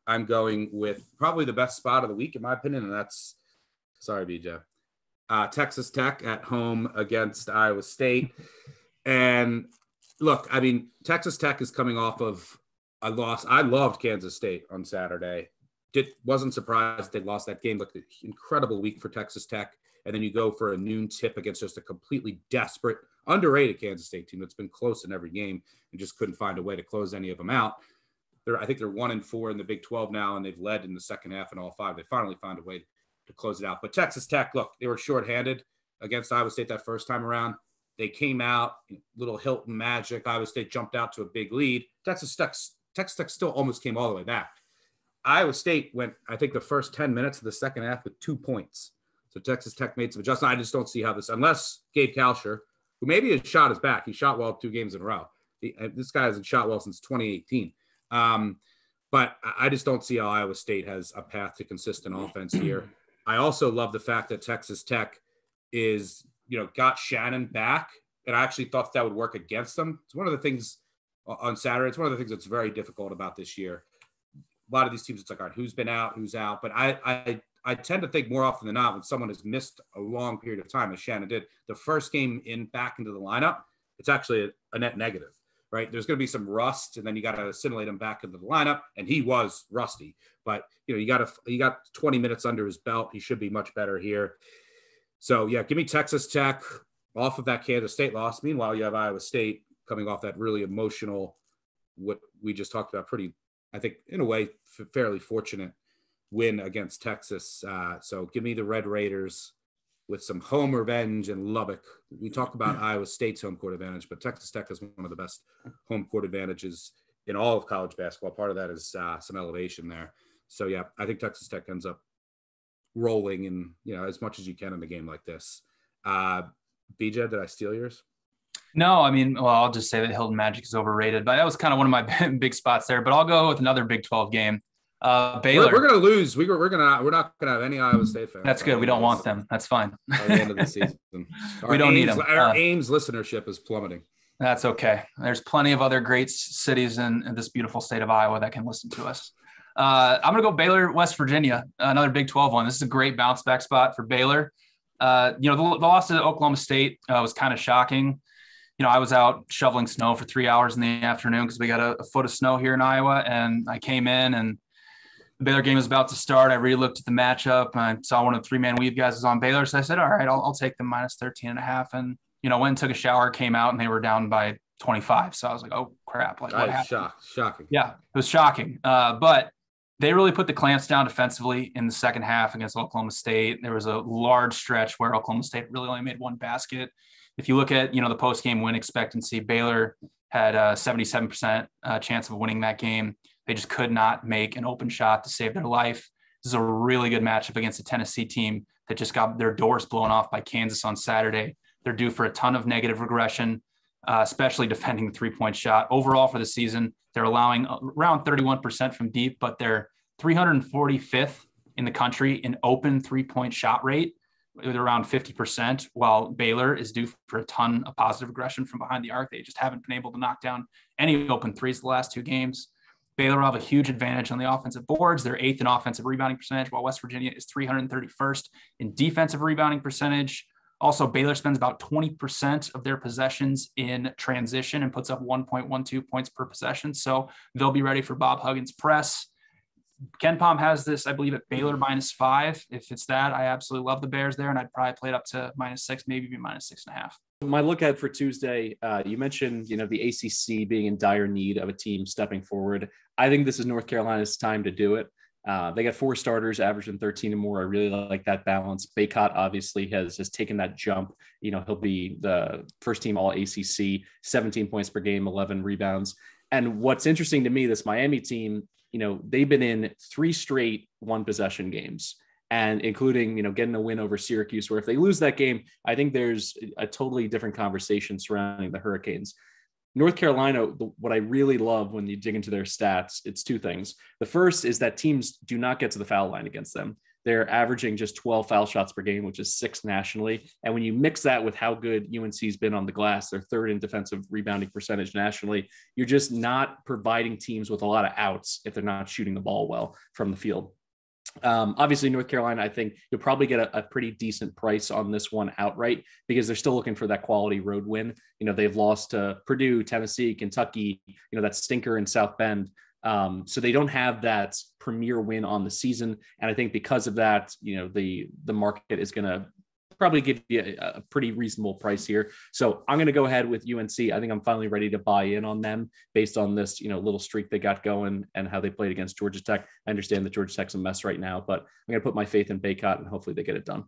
I'm going with probably the best spot of the week, in my opinion, and that's, sorry, BJ, Texas Tech at home against Iowa State. And look, I mean, Texas Tech is coming off of a loss. I loved Kansas State on Saturday. Wasn't surprised they lost that game. Looked an incredible week for Texas Tech. And then you go for a noon tip against just a completely desperate, underrated Kansas State team that's been close in every game and just couldn't find a way to close any of them out. I think they're 1-4 in the Big 12 now, and they've led in the second half in all five. They finally found a way to close it out. But Texas Tech, look, they were shorthanded against Iowa State that first time around. They came out, little Hilton magic. Iowa State jumped out to a big lead. Texas Tech still almost came all the way back. Iowa State went, I think, the first 10 minutes of the second half with 2 points. So Texas Tech made some adjustments. I just don't see how this, unless Gabe Kalsher, who maybe his shot is back. He shot well 2 games in a row. This guy hasn't shot well since 2018. But I just don't see how Iowa State has a path to consistent offense here. I also love the fact that Texas Tech is, got Shannon back. And I actually thought that would work against them. It's one of the things on Saturday. It's one of the things that's very difficult about this year. A lot of these teams, it's like, all right, who's been out, who's out. But I tend to think more often than not when someone has missed a long period of time, as Shannon did, the first game back into the lineup, it's actually a net negative, right? There's going to be some rust, and then you got to assimilate him back into the lineup. And he was you got 20 minutes under his belt. He should be much better here. So yeah, give me Texas Tech off of that Kansas State loss. Meanwhile, you have Iowa State coming off that really emotional, what we just talked about, pretty, I think, in a way, fairly fortunate win against Texas. So give me the Red Raiders with some home revenge in Lubbock. We talk about Iowa State's home court advantage, but Texas Tech is one of the best home court advantages in all of college basketball. Part of that is some elevation there. So yeah, I think Texas Tech ends up rolling in, as much as you can in a game like this. BJ, did I steal yours? No, I mean, well, I'll just say that Hilton Magic is overrated, but that was kind of one of my big spots there. But I'll go with another Big 12 game. Baylor. We're going to lose. We're not going to have any Iowa State fans. That's good. We don't want them. That's fine. By the end of the season, we don't need them. Our Ames listenership is plummeting. That's okay. There's plenty of other great cities in this beautiful state of Iowa that can listen to us. I'm going to go Baylor, West Virginia, another Big 12 one. This is a great bounce back spot for Baylor. The loss to Oklahoma State was kind of shocking. I was out shoveling snow for 3 hours in the afternoon because we got a foot of snow here in Iowa, and I came in and the Baylor game was about to start. I really looked at the matchup. I saw one of the 3-man weave guys was on Baylor. So I said, all right, I'll take them minus 13.5. And, went and took a shower, came out, and they were down by 25. So I was like, oh, crap. Like, what happened? Shocking. Yeah, it was shocking. But they really put the clamps down defensively in the second half against Oklahoma State. There was a large stretch where Oklahoma State really only made one basket. If you look at, the post-game win expectancy, Baylor had a 77% chance of winning that game. They just could not make an open shot to save their life. This is a really good matchup against a Tennessee team that just got their doors blown off by Kansas on Saturday. They're due for a ton of negative regression, especially defending the three-point shot. Overall for the season, they're allowing around 31% from deep, but they're 345th in the country in open three-point shot rate with around 50%, while Baylor is due for a ton of positive regression from behind the arc. They just haven't been able to knock down any open threes the last 2 games. Baylor will have a huge advantage on the offensive boards. They're 8th in offensive rebounding percentage, while West Virginia is 331st in defensive rebounding percentage. Also, Baylor spends about 20% of their possessions in transition and puts up 1.12 points per possession. So they'll be ready for Bob Huggins' press. Ken Pom has this, I believe, at Baylor -5. If it's that, I absolutely love the Bears there, and I'd probably play it up to -6, maybe even -6.5. My look ahead for Tuesday, you mentioned, the ACC being in dire need of a team stepping forward. I think this is North Carolina's time to do it. They got 4 starters averaging 13 and more. I really like that balance. Baycott obviously has taken that jump. He'll be the first team all ACC, 17 points per game, 11 rebounds. And what's interesting to me, this Miami team, they've been in 3 straight 1-possession games, and including, getting a win over Syracuse, where if they lose that game, I think there's a totally different conversation surrounding the Hurricanes. North Carolina, what I really love when you dig into their stats, it's 2 things. The first is that teams do not get to the foul line against them. They're averaging just 12 foul shots per game, which is 6 nationally. And when you mix that with how good UNC's been on the glass, they're 3rd in defensive rebounding percentage nationally. You're just not providing teams with a lot of outs if they're not shooting the ball well from the field. Obviously, North Carolina, I think you'll probably get a pretty decent price on this one outright because they're still looking for that quality road win. They've lost to Purdue, Tennessee, Kentucky, that stinker in South Bend. So they don't have that premier win on the season. And I think because of that, the market is going to probably give you a pretty reasonable price here. So I'm going to go ahead with UNC. I think I'm finally ready to buy in on them based on this, little streak they got going and how they played against Georgia Tech. I understand that Georgia Tech's a mess right now, but I'm going to put my faith in Baycott and hopefully they get it done.